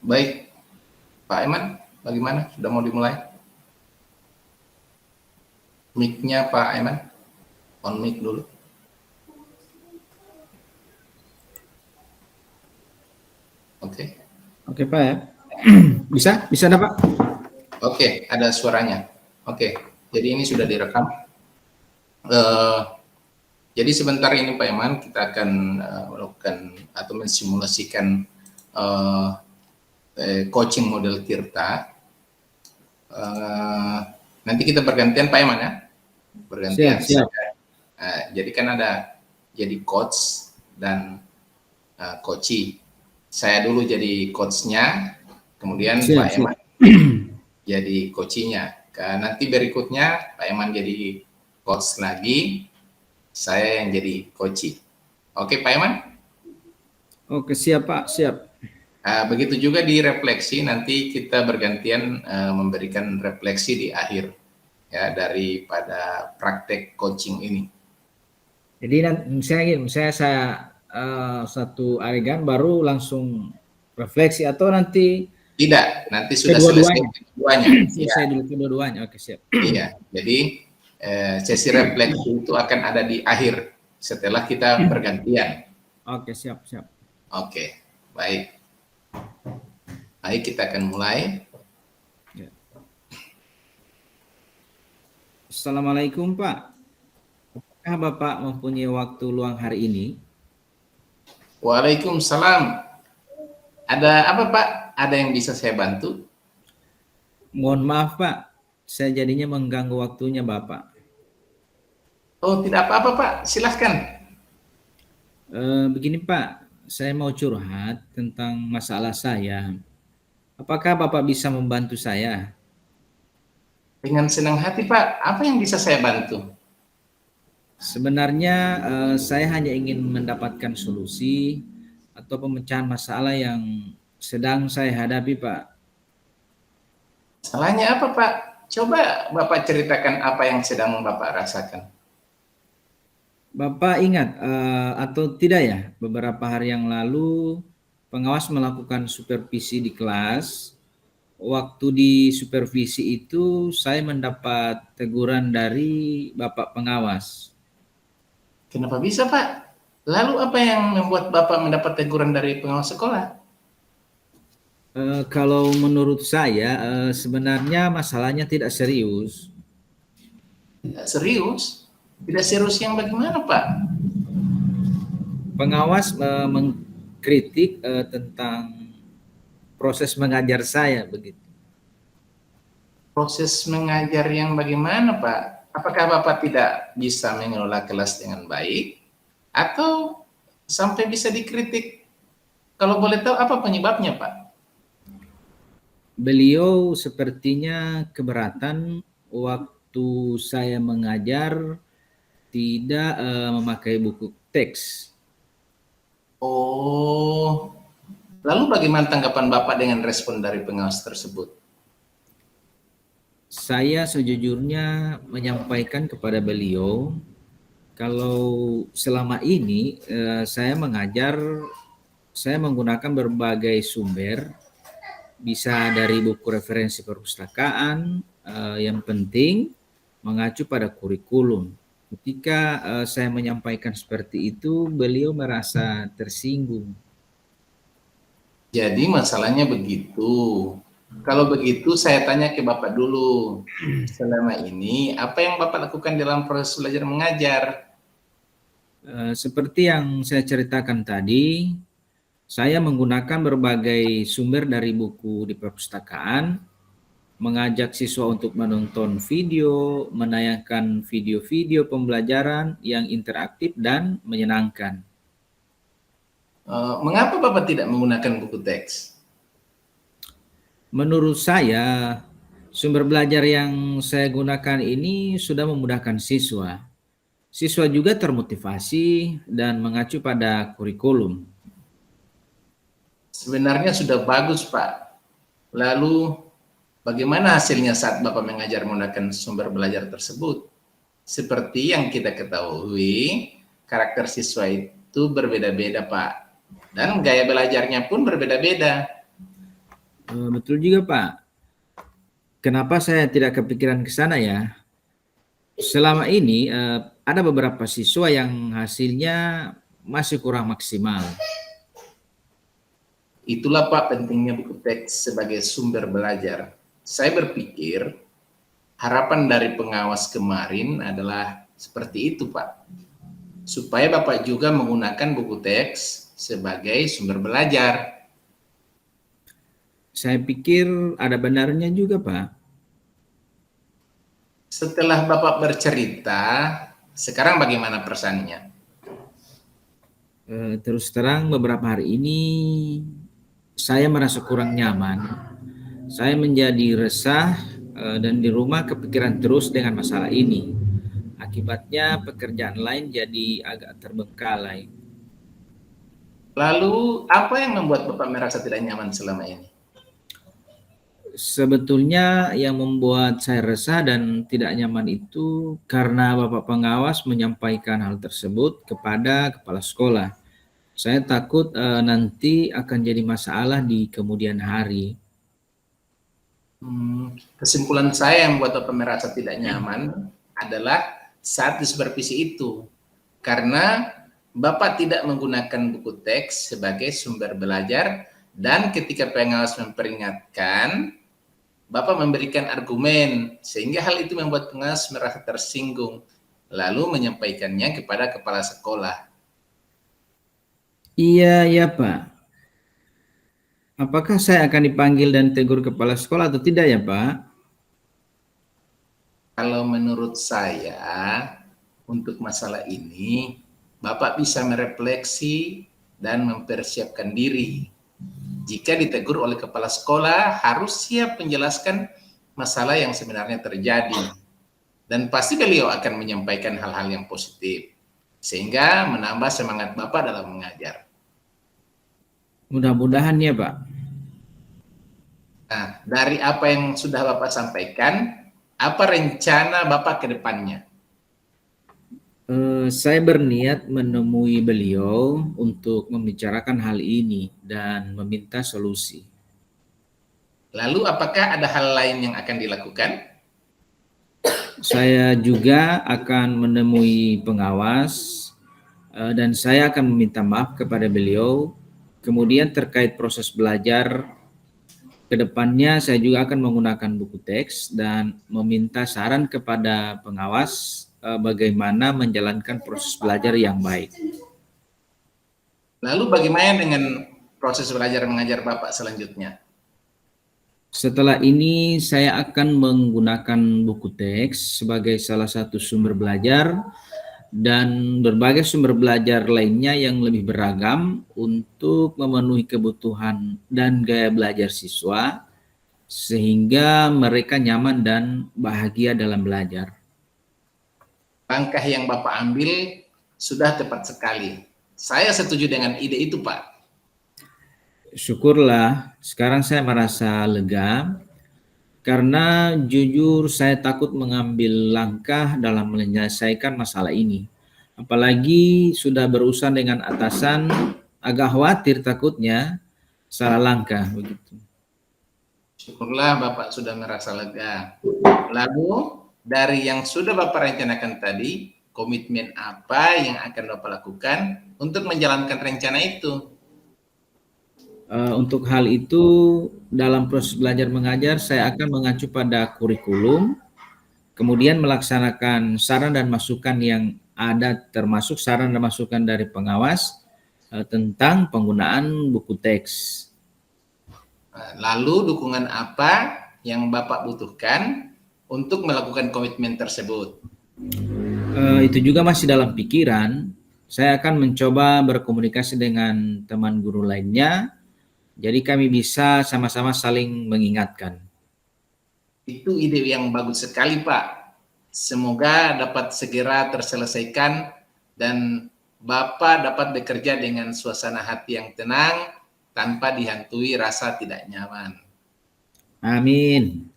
Baik, Pak Iman, bagaimana? Sudah mau dimulai? Mic-nya Pak Iman, on mic dulu. Oke. Oke Pak ya. Bisa ada Pak? Oke, ada suaranya. Oke, jadi ini sudah direkam. Jadi sebentar ini Pak Iman kita akan melakukan atau mensimulasikan coaching model Tirta. Nanti kita bergantian Pak Iman ya, bergantian. Siap. Jadi kan ada jadi coach dan coachee. Saya dulu jadi coachnya, kemudian Pak Iman jadi coachee-nya. Nanti berikutnya Pak Iman jadi coach lagi, saya yang jadi coachee. Oke Pak Iman? Oke siap Pak, siap. Begitu juga di refleksi, nanti kita bergantian memberikan refleksi di akhir ya daripada praktek coaching ini. Jadi saya satu adegan baru langsung refleksi atau nanti? Tidak, nanti sudah selesai keduanya. Selesai dulu kedua-duanya. Oke siap. Iya, jadi sesi refleksi itu akan ada di akhir setelah kita bergantian. Oke siap. Oke, baik. Baik, kita akan mulai. Ya. Assalamualaikum Pak. Apakah Bapak mempunyai waktu luang hari ini? Waalaikumsalam. Ada apa Pak? Ada yang bisa saya bantu? Mohon maaf Pak, saya jadinya mengganggu waktunya Bapak. Oh, tidak apa-apa Pak, silahkan. Begini Pak, saya mau curhat tentang masalah saya. Apakah Bapak bisa membantu saya? Dengan senang hati Pak, apa yang bisa saya bantu? Sebenarnya saya hanya ingin mendapatkan solusi atau pemecahan masalah yang sedang saya hadapi Pak. Salahnya apa Pak? Coba Bapak ceritakan apa yang sedang Bapak rasakan. Bapak ingat atau tidak ya, beberapa hari yang lalu pengawas melakukan supervisi di kelas. Waktu di supervisi itu saya mendapat teguran dari Bapak pengawas. Kenapa bisa Pak? Lalu apa yang membuat Bapak mendapat teguran dari pengawas sekolah? Kalau menurut saya sebenarnya masalahnya tidak serius. Tidak serius? Tidak serius yang bagaimana Pak? Pengawas mengkritik tentang proses mengajar saya begitu. Proses mengajar yang bagaimana Pak? Apakah Bapak tidak bisa mengelola kelas dengan baik? Atau sampai bisa dikritik? Kalau boleh tahu apa penyebabnya Pak? Beliau sepertinya keberatan waktu saya mengajar tidak memakai buku teks. Oh, lalu bagaimana tanggapan Bapak dengan respon dari pengawas tersebut? Saya sejujurnya menyampaikan kepada beliau kalau selama ini saya mengajar, saya menggunakan berbagai sumber, bisa dari buku referensi perpustakaan, yang penting mengacu pada kurikulum. Ketika saya menyampaikan seperti itu, beliau merasa tersinggung. Jadi masalahnya begitu. Kalau begitu saya tanya ke Bapak dulu. Selama ini apa yang Bapak lakukan dalam proses belajar mengajar? Seperti yang saya ceritakan tadi, saya menggunakan berbagai sumber dari buku di perpustakaan, mengajak siswa untuk menonton video, menayangkan video-video pembelajaran yang interaktif dan menyenangkan. Mengapa Bapak tidak menggunakan buku teks? Menurut saya, sumber belajar yang saya gunakan ini sudah memudahkan siswa. Siswa juga termotivasi dan mengacu pada kurikulum. Sebenarnya sudah bagus Pak. Lalu bagaimana hasilnya saat Bapak mengajar menggunakan sumber belajar tersebut? Seperti yang kita ketahui, karakter siswa itu berbeda-beda Pak. Dan gaya belajarnya pun berbeda-beda. Betul juga Pak. Kenapa saya tidak kepikiran ke sana ya? Selama ini ada beberapa siswa yang hasilnya masih kurang maksimal. Itulah Pak pentingnya buku teks sebagai sumber belajar. Saya berpikir harapan dari pengawas kemarin adalah seperti itu Pak. Supaya Bapak juga menggunakan buku teks sebagai sumber belajar. Saya pikir ada benarnya juga Pak. Setelah Bapak bercerita, sekarang bagaimana perasaannya? Terus terang beberapa hari ini saya merasa kurang nyaman. Saya menjadi resah dan di rumah kepikiran terus dengan masalah ini. Akibatnya pekerjaan lain jadi agak terbengkalai. Lalu apa yang membuat Bapak merasa tidak nyaman selama ini? Sebetulnya yang membuat saya resah dan tidak nyaman itu karena Bapak pengawas menyampaikan hal tersebut kepada kepala sekolah. Saya takut nanti akan jadi masalah di kemudian hari. Kesimpulan saya yang membuat Bapak merasa tidak nyaman adalah saat di supervisi itu. Karena Bapak tidak menggunakan buku teks sebagai sumber belajar dan ketika pengawas memperingatkan, Bapak memberikan argumen sehingga hal itu membuat pengawas merasa tersinggung lalu menyampaikannya kepada kepala sekolah. Iya Pak. Apakah saya akan dipanggil dan tegur kepala sekolah atau tidak ya Pak? Kalau menurut saya, untuk masalah ini, Bapak bisa merefleksi dan mempersiapkan diri. Jika ditegur oleh kepala sekolah, harus siap menjelaskan masalah yang sebenarnya terjadi. Dan pasti beliau akan menyampaikan hal-hal yang positif, sehingga menambah semangat Bapak dalam mengajar. Mudah-mudahan ya Pak. Nah, dari apa yang sudah Bapak sampaikan, apa rencana Bapak ke depannya? Saya berniat menemui beliau untuk membicarakan hal ini dan meminta solusi. Lalu apakah ada hal lain yang akan dilakukan? Saya juga akan menemui pengawas dan saya akan meminta maaf kepada beliau. Kemudian terkait proses belajar ke depannya saya juga akan menggunakan buku teks dan meminta saran kepada pengawas bagaimana menjalankan proses belajar yang baik. Lalu bagaimana dengan proses belajar mengajar Bapak selanjutnya? Setelah ini saya akan menggunakan buku teks sebagai salah satu sumber belajar dan berbagai sumber belajar lainnya yang lebih beragam untuk memenuhi kebutuhan dan gaya belajar siswa sehingga mereka nyaman dan bahagia dalam belajar. Langkah yang Bapak ambil sudah tepat sekali. Saya setuju dengan ide itu, Pak. Syukurlah, sekarang saya merasa lega karena jujur saya takut mengambil langkah dalam menyelesaikan masalah ini. Apalagi sudah berurusan dengan atasan, agak khawatir takutnya salah langkah begitu. Syukurlah Bapak sudah merasa lega. Lalu dari yang sudah Bapak rencanakan tadi, komitmen apa yang akan Bapak lakukan untuk menjalankan rencana itu? Untuk hal itu dalam proses belajar mengajar saya akan mengacu pada kurikulum, kemudian melaksanakan saran dan masukan yang ada termasuk saran dan masukan dari pengawas tentang penggunaan buku teks. Lalu dukungan apa yang Bapak butuhkan untuk melakukan komitmen tersebut? Itu juga masih dalam pikiran. Saya akan mencoba berkomunikasi dengan teman guru lainnya. Jadi kami bisa sama-sama saling mengingatkan. Itu ide yang bagus sekali, Pak. Semoga dapat segera terselesaikan dan Bapak dapat bekerja dengan suasana hati yang tenang tanpa dihantui rasa tidak nyaman. Amin.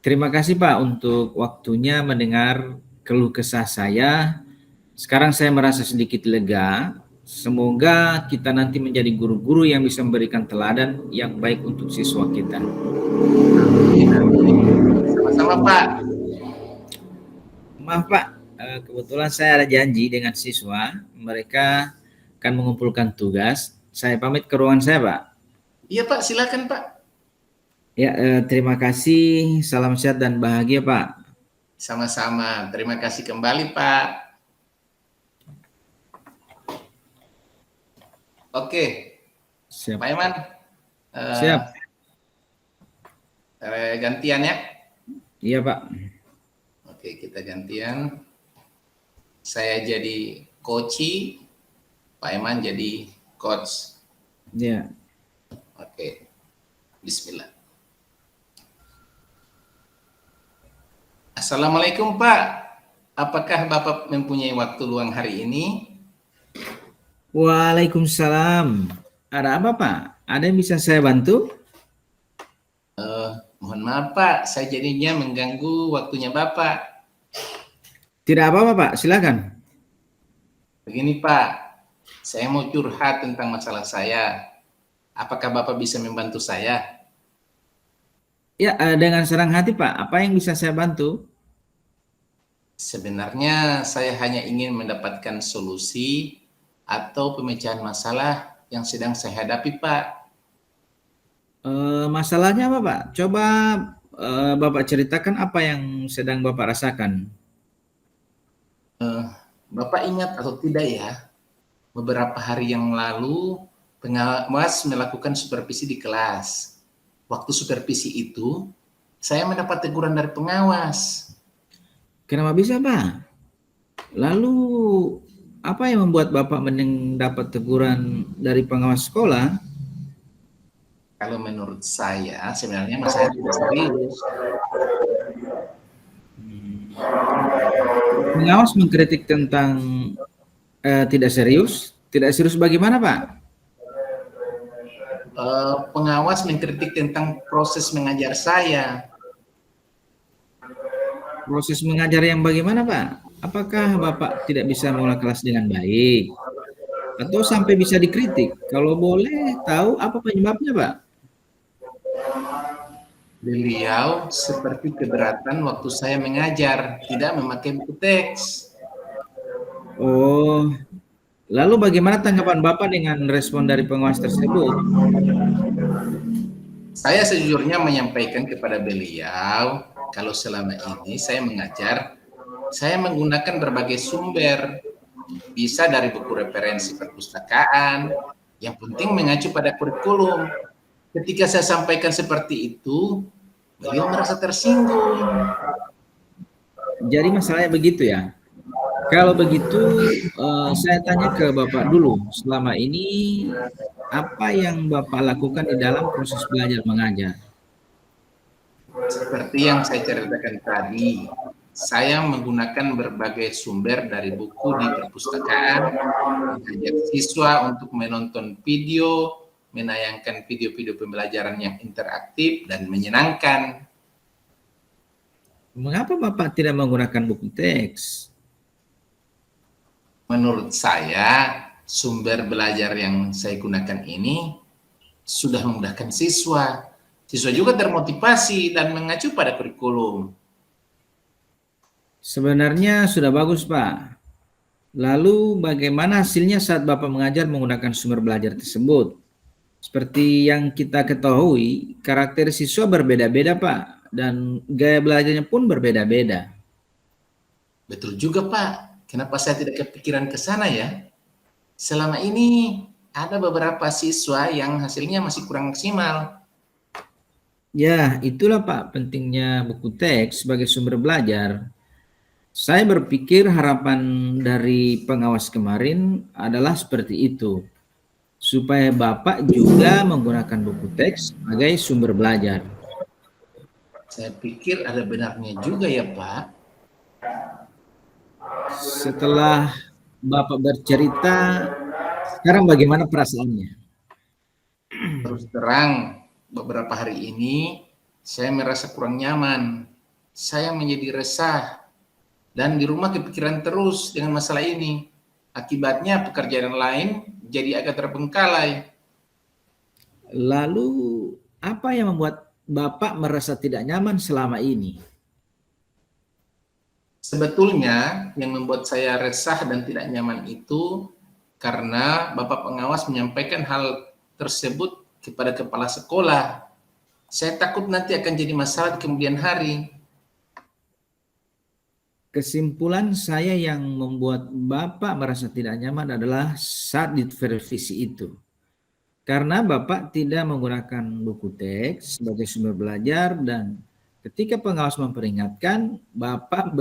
Terima kasih Pak untuk waktunya mendengar keluh kesah saya. Sekarang saya merasa sedikit lega Semoga kita nanti menjadi guru-guru yang bisa memberikan teladan yang baik untuk siswa kita. Sama-sama Pak. Maaf Pak, kebetulan saya ada janji dengan siswa, mereka akan mengumpulkan tugas. Saya pamit ke ruangan saya Pak. Iya Pak, silakan Pak. Ya, terima kasih, salam sehat dan bahagia Pak. Sama-sama, terima kasih kembali Pak. Oke, Siap. Pak Eman. Siap. Gantian ya. Iya Pak. Oke, kita gantian. Saya jadi coach, Pak Eman jadi coach. Ya. Oke, Bismillah. Assalamualaikum Pak. Apakah Bapak mempunyai waktu luang hari ini? Waalaikumsalam. Ada apa Pak? Ada yang bisa saya bantu? Mohon maaf Pak, saya jadinya mengganggu waktunya Bapak. Tidak apa-apa Pak, silakan. Begini Pak, saya mau curhat tentang masalah saya. Apakah Bapak bisa membantu saya? Ya, dengan senang hati Pak. Apa yang bisa saya bantu? Sebenarnya saya hanya ingin mendapatkan solusi atau pemecahan masalah yang sedang saya hadapi Pak. Masalahnya apa Pak? Coba Bapak ceritakan apa yang sedang Bapak rasakan. Bapak ingat atau tidak ya, beberapa hari yang lalu pengawas melakukan supervisi di kelas. Waktu supervisi itu, saya mendapat teguran dari pengawas. Kenapa bisa Pak? Lalu apa yang membuat Bapak mendapat teguran dari pengawas sekolah? Kalau menurut saya, sebenarnya masalah tidak serius. Pengawas mengkritik tentang tidak serius. Tidak serius bagaimana Pak? Pengawas mengkritik tentang proses mengajar saya. Proses mengajar yang bagaimana Pak? Apakah Bapak tidak bisa mengolah kelas dengan baik? Atau sampai bisa dikritik? Kalau boleh tahu apa penyebabnya Pak? Beliau seperti keberatan waktu saya mengajar, tidak memakai buku teks. Oh, lalu bagaimana tanggapan Bapak dengan respon dari pengawas tersebut? Saya sejujurnya menyampaikan kepada beliau, kalau selama ini saya mengajar, saya menggunakan berbagai sumber, bisa dari buku referensi perpustakaan, yang penting mengacu pada kurikulum. Ketika saya sampaikan seperti itu, beliau merasa tersinggung. Jadi masalahnya begitu ya? Kalau begitu, saya tanya ke Bapak dulu, selama ini apa yang Bapak lakukan di dalam proses belajar mengajar? Seperti yang saya ceritakan tadi, saya menggunakan berbagai sumber dari buku di perpustakaan, mengajak siswa untuk menonton video, menayangkan video-video pembelajaran yang interaktif dan menyenangkan. Mengapa Bapak tidak menggunakan buku teks? Menurut saya, sumber belajar yang saya gunakan ini sudah memudahkan siswa. Siswa juga termotivasi dan mengacu pada kurikulum. Sebenarnya sudah bagus, Pak. Lalu bagaimana hasilnya saat Bapak mengajar menggunakan sumber belajar tersebut? Seperti yang kita ketahui, karakter siswa berbeda-beda, Pak, dan gaya belajarnya pun berbeda-beda. Betul juga, Pak. Kenapa saya tidak kepikiran ke sana ya? Selama ini ada beberapa siswa yang hasilnya masih kurang maksimal. Ya, itulah Pak pentingnya buku teks sebagai sumber belajar. Saya berpikir harapan dari pengawas kemarin adalah seperti itu, supaya Bapak juga menggunakan buku teks sebagai sumber belajar. Saya pikir ada benarnya juga ya, Pak. Setelah Bapak bercerita, sekarang bagaimana perasaannya? Terus terang, beberapa hari ini saya merasa kurang nyaman. Saya menjadi resah dan di rumah kepikiran terus dengan masalah ini. Akibatnya pekerjaan lain jadi agak terbengkalai. Lalu apa yang membuat Bapak merasa tidak nyaman selama ini? Sebetulnya yang membuat saya resah dan tidak nyaman itu karena Bapak pengawas menyampaikan hal tersebut kepada kepala sekolah. Saya takut nanti akan jadi masalah di kemudian hari. Kesimpulan saya yang membuat Bapak merasa tidak nyaman adalah saat diverifikasi itu. Karena Bapak tidak menggunakan buku teks sebagai sumber belajar dan ketika pengawas memperingatkan, Bapak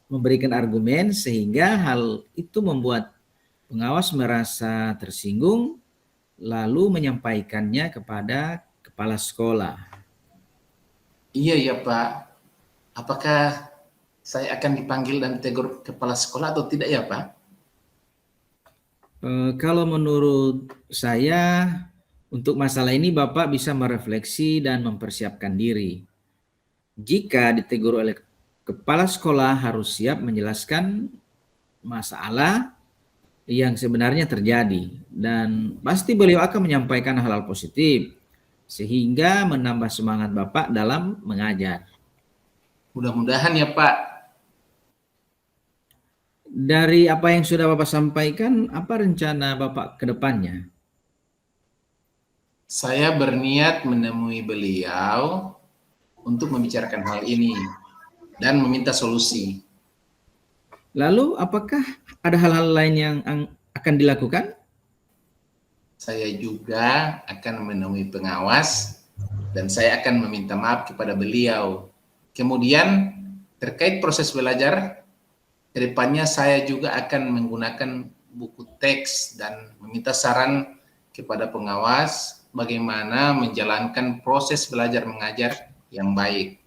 memberikan argumen sehingga hal itu membuat pengawas merasa tersinggung lalu menyampaikannya kepada kepala sekolah. Iya ya Pak, apakah saya akan dipanggil dan ditegur kepala sekolah atau tidak ya Pak? Kalau menurut saya untuk masalah ini Bapak bisa merefleksi dan mempersiapkan diri. Jika ditegur oleh kepala sekolah harus siap menjelaskan masalah yang sebenarnya terjadi dan pasti beliau akan menyampaikan hal-hal positif sehingga menambah semangat Bapak dalam mengajar. Mudah-mudahan ya Pak. Dari apa yang sudah Bapak sampaikan, apa rencana Bapak ke depannya? Saya berniat menemui beliau untuk membicarakan hal ini dan meminta solusi. Lalu apakah ada hal-hal lain yang akan dilakukan? Saya juga akan menemui pengawas dan saya akan meminta maaf kepada beliau. Kemudian terkait proses belajar, ke depannya saya juga akan menggunakan buku teks dan meminta saran kepada pengawas bagaimana menjalankan proses belajar mengajar yang baik.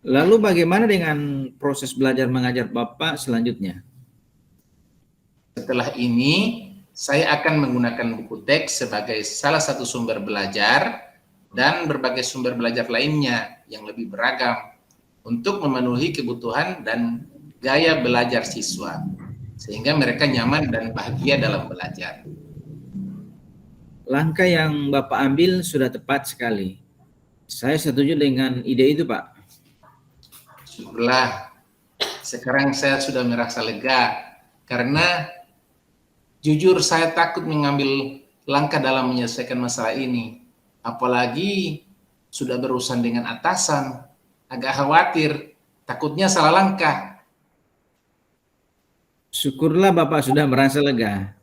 Lalu bagaimana dengan proses belajar mengajar Bapak selanjutnya? Setelah ini, saya akan menggunakan buku teks sebagai salah satu sumber belajar dan berbagai sumber belajar lainnya yang lebih beragam untuk memenuhi kebutuhan dan gaya belajar siswa, sehingga mereka nyaman dan bahagia dalam belajar. Langkah yang Bapak ambil sudah tepat sekali. Saya setuju dengan ide itu, Pak. Syukurlah, sekarang saya sudah merasa lega karena jujur saya takut mengambil langkah dalam menyelesaikan masalah ini. Apalagi sudah berurusan dengan atasan, agak khawatir, takutnya salah langkah. Syukurlah Bapak sudah merasa lega.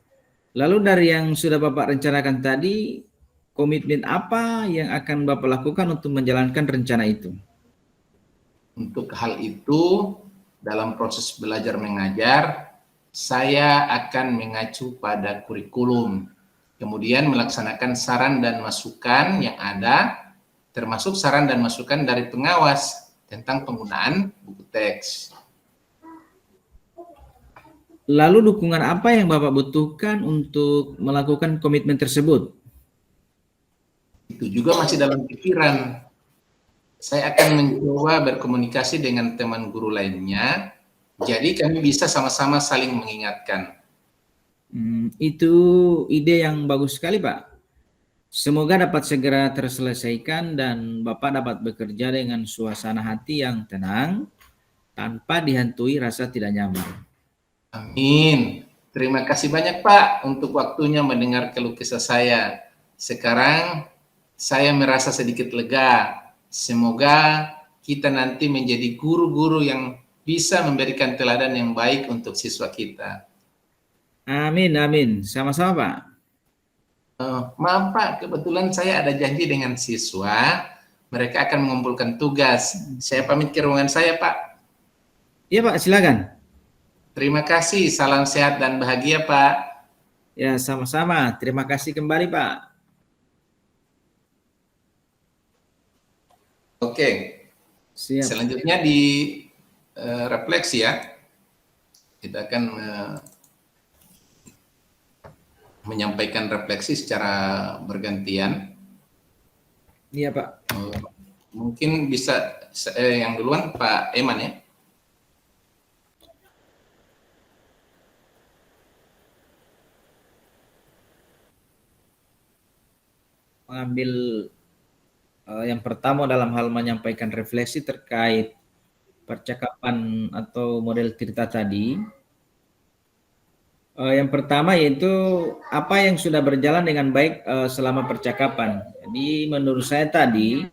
Lalu dari yang sudah Bapak rencanakan tadi, komitmen apa yang akan Bapak lakukan untuk menjalankan rencana itu? Untuk hal itu, dalam proses belajar mengajar, saya akan mengacu pada kurikulum, kemudian melaksanakan saran dan masukan yang ada, termasuk saran dan masukan dari pengawas tentang penggunaan buku teks. Lalu dukungan apa yang Bapak butuhkan untuk melakukan komitmen tersebut? Itu juga masih dalam pikiran. Saya akan mencoba berkomunikasi dengan teman guru lainnya, jadi kami bisa sama-sama saling mengingatkan. Itu ide yang bagus sekali, Pak. Semoga dapat segera terselesaikan dan Bapak dapat bekerja dengan suasana hati yang tenang tanpa dihantui rasa tidak nyaman. Amin. Terima kasih banyak Pak untuk waktunya mendengar keluh kesah saya. Sekarang saya merasa sedikit lega. Semoga kita nanti menjadi guru-guru yang bisa memberikan teladan yang baik untuk siswa kita. Amin, amin. Sama-sama, Pak. Maaf Pak, kebetulan saya ada janji dengan siswa. Mereka akan mengumpulkan tugas. Saya pamit ke ruangan saya, Pak. Iya, Pak, silakan. Terima kasih. Salam sehat dan bahagia, Pak. Ya, sama-sama. Terima kasih kembali, Pak. Oke. Siap. Selanjutnya di refleksi ya. Kita akan menyampaikan refleksi secara bergantian. Iya, Pak. Mungkin bisa yang duluan Pak Eman ya. mengambil yang pertama dalam hal menyampaikan refleksi terkait percakapan atau model cerita tadi. Yang pertama yaitu apa yang sudah berjalan dengan baik selama percakapan. Jadi menurut saya tadi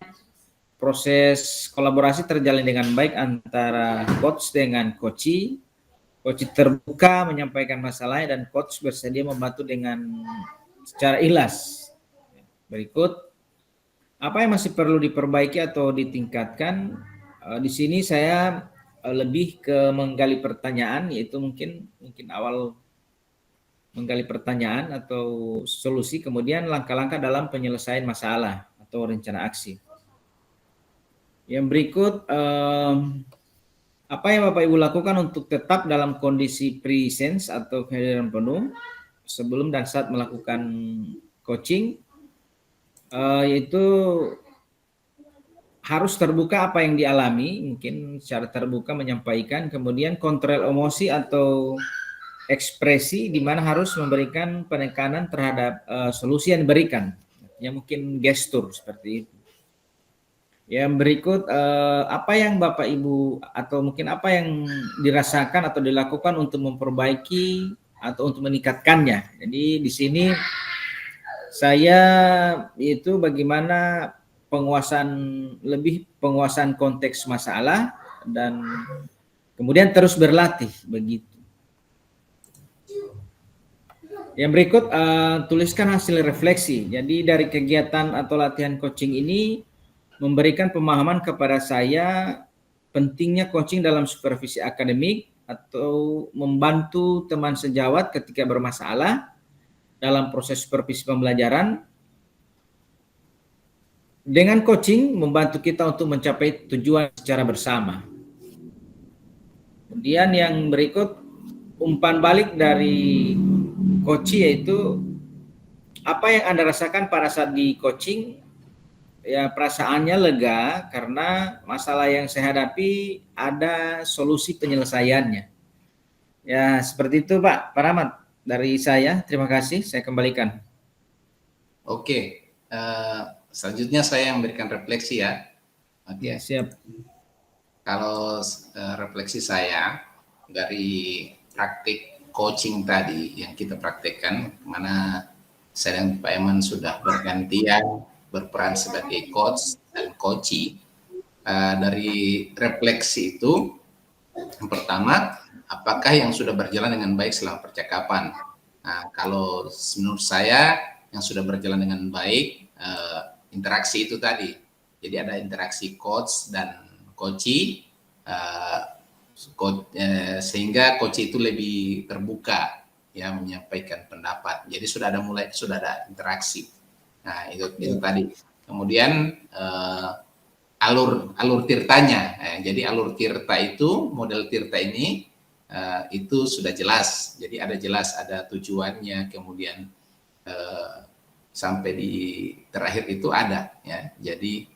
proses kolaborasi terjalin dengan baik antara coach dengan coachee. Coach terbuka menyampaikan masalahnya dan coach bersedia membantu dengan secara ikhlas. Berikut, apa yang masih perlu diperbaiki atau ditingkatkan? Di sini saya lebih ke menggali pertanyaan, yaitu mungkin awal menggali pertanyaan atau solusi, kemudian langkah-langkah dalam penyelesaian masalah atau rencana aksi. Yang berikut, apa yang Bapak Ibu lakukan untuk tetap dalam kondisi presence atau kehadiran penuh sebelum dan saat melakukan coaching, yaitu harus terbuka apa yang dialami, mungkin secara terbuka menyampaikan, kemudian kontrol emosi atau ekspresi di mana harus memberikan penekanan terhadap solusi yang diberikan, ya mungkin gestur seperti itu. Yang berikut, apa yang Bapak Ibu atau mungkin apa yang dirasakan atau dilakukan untuk memperbaiki atau untuk meningkatkannya. Jadi di sini saya itu bagaimana penguasaan konteks masalah dan kemudian terus berlatih begitu. Yang berikut, tuliskan hasil refleksi. Jadi dari kegiatan atau latihan coaching ini memberikan pemahaman kepada saya pentingnya coaching dalam supervisi akademik atau membantu teman sejawat ketika bermasalah dalam proses supervisi pembelajaran. Dengan coaching membantu kita untuk mencapai tujuan secara bersama. Kemudian yang berikut, umpan balik dari coaching yaitu apa yang Anda rasakan pada saat di coaching. Ya, perasaannya lega karena masalah yang saya hadapi ada solusi penyelesaiannya. Ya, seperti itu Pak Rahmat dari saya. Terima kasih, saya kembalikan. Oke, selanjutnya saya yang memberikan refleksi ya. Oke. Ya, siap. Kalau refleksi saya dari praktik coaching tadi yang kita praktekkan, mana saya dan Pak Eman sudah bergantian berperan sebagai coach dan coachee. Dari refleksi itu, yang pertama, apakah yang sudah berjalan dengan baik selama percakapan? Nah, kalau menurut saya yang sudah berjalan dengan baik, interaksi itu tadi. Jadi ada interaksi coach dan coachee, sehingga coachee itu lebih terbuka ya menyampaikan pendapat. Jadi sudah ada interaksi. Nah, itu tadi. Kemudian alur tirtanya. Jadi alur tirta itu, model tirta ini itu sudah jelas. Jadi ada tujuannya, kemudian sampai di terakhir itu ada ya. Jadi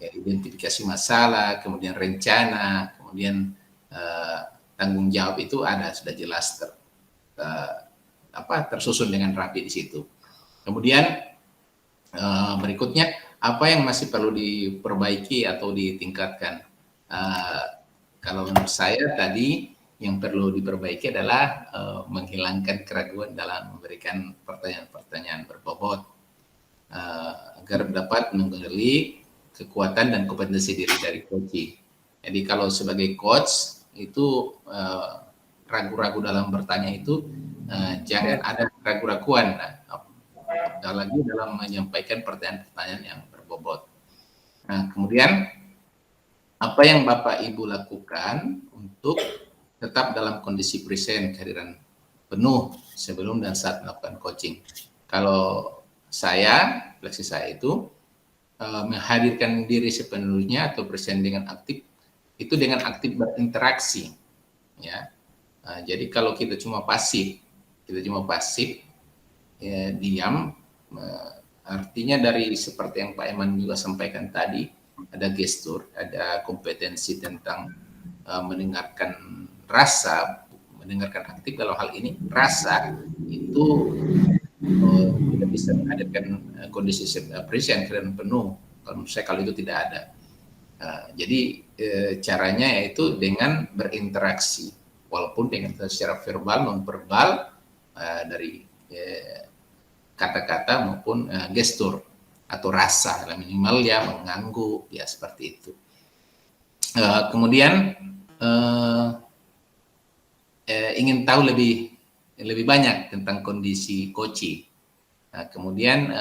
ya, identifikasi masalah, kemudian rencana, kemudian tanggung jawab itu ada, sudah jelas tersusun dengan rapi di situ. Kemudian berikutnya, apa yang masih perlu diperbaiki atau ditingkatkan? Kalau menurut saya tadi yang perlu diperbaiki adalah menghilangkan keraguan dalam memberikan pertanyaan-pertanyaan berbobot agar dapat menggali kekuatan dan kompetensi diri dari coachee. Jadi kalau sebagai coach itu ragu-ragu dalam bertanya itu jangan ada ragu-raguan. Lagi dalam menyampaikan pertanyaan-pertanyaan yang berbobot. Nah, kemudian apa yang Bapak Ibu lakukan untuk tetap dalam kondisi present, kehadiran penuh sebelum dan saat melakukan coaching? Kalau saya, refleksi saya itu menghadirkan diri sepenuhnya atau present dengan aktif, itu dengan aktif berinteraksi. Ya, jadi kalau kita cuma pasif, ya, diam, artinya dari seperti yang Pak Eman juga sampaikan tadi, ada gestur, ada kompetensi tentang mendengarkan rasa, mendengarkan aktif. Dalam hal ini rasa itu tidak bisa menghadirkan kondisi apresiasi yang keren penuh. Kalau menurut saya kalau itu tidak ada. Jadi caranya yaitu dengan berinteraksi, walaupun dengan secara verbal, non verbal, dari kata-kata maupun gestur atau rasa, minimal ya mengangguk ya seperti itu. Kemudian ingin tahu lebih banyak tentang kondisi koci. Kemudian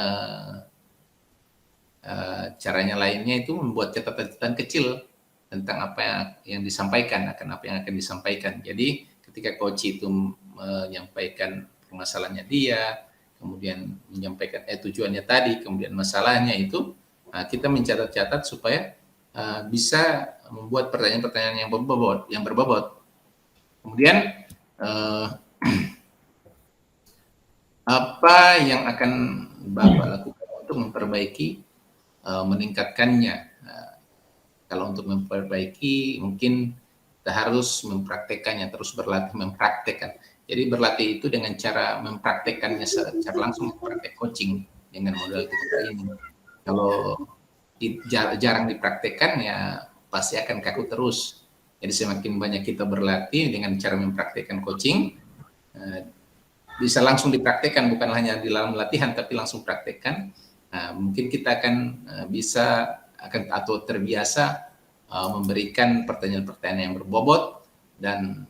caranya lainnya itu membuat catatan-catatan kecil tentang apa yang disampaikan, apa yang akan disampaikan. Jadi ketika coach itu menyampaikan permasalahannya dia, kemudian menyampaikan tujuannya tadi, kemudian masalahnya itu, kita mencatat-catat supaya bisa membuat pertanyaan-pertanyaan yang berbobot. Kemudian apa yang akan Bapak lakukan untuk memperbaiki, meningkatkannya? Kalau untuk memperbaiki mungkin kita harus mempraktekannya, terus berlatih mempraktekkan. Jadi berlatih itu dengan cara mempraktekkannya secara langsung, praktek coaching dengan model kita ini. Kalau jarang dipraktekkan ya pasti akan kaku terus. Jadi semakin banyak kita berlatih dengan cara mempraktekkan coaching, bisa langsung dipraktekkan, bukan hanya di dalam latihan tapi langsung praktekkan. Mungkin kita akan bisa atau terbiasa memberikan pertanyaan-pertanyaan yang berbobot dan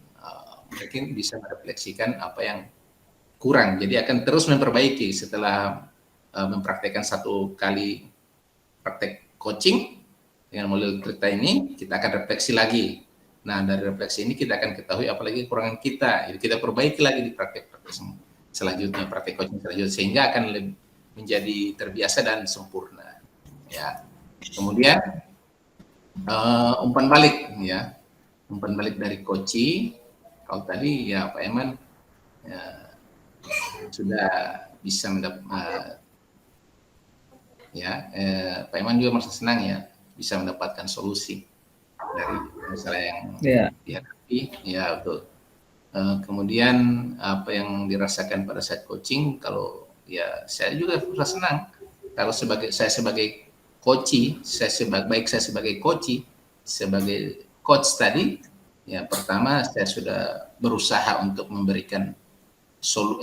mungkin bisa merefleksikan apa yang kurang. Jadi akan terus memperbaiki setelah mempraktekkan satu kali praktek coaching dengan model cerita ini, kita akan refleksi lagi. Nah, dari refleksi ini kita akan ketahui apalagi kekurangan kita. Jadi kita perbaiki lagi di praktek-praktek selanjutnya, praktek coaching selanjutnya, sehingga akan menjadi terbiasa dan sempurna. Ya. Kemudian umpan balik, ya, umpan balik dari coaching. Kalau tadi ya Pak Eman ya, sudah bisa mendapat, Pak Eman juga merasa senang ya bisa mendapatkan solusi dari masalah yang dihadapi, ya betul. Kemudian apa yang dirasakan pada saat coaching, kalau ya saya juga merasa senang kalau saya sebagai coach, saya sebagai coach, sebagai coach tadi, ya pertama saya sudah berusaha untuk memberikan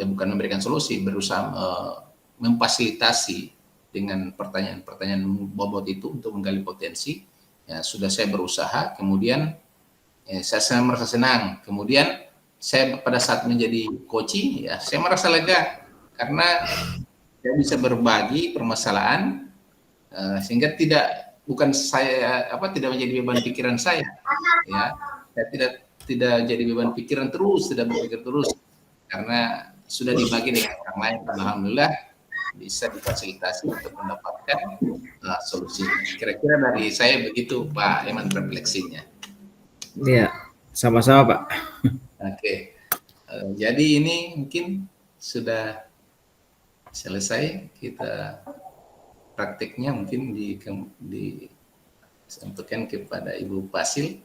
bukan memberikan solusi, berusaha memfasilitasi dengan pertanyaan-pertanyaan bobot itu untuk menggali potensi. Ya sudah saya berusaha, kemudian saya merasa senang. Kemudian saya pada saat menjadi coach, ya saya merasa lega karena saya bisa berbagi permasalahan sehingga tidak menjadi beban pikiran saya, ya saya tidak jadi beban pikiran terus, tidak berpikir terus karena sudah dibagi dengan orang lain. Alhamdulillah bisa difasilitasi untuk mendapatkan solusi. Kira-kira dari saya begitu Pak Eman refleksinya. Iya, sama-sama Pak. Oke, jadi ini mungkin sudah selesai kita prakteknya, mungkin disampaikan kepada Ibu Fasil.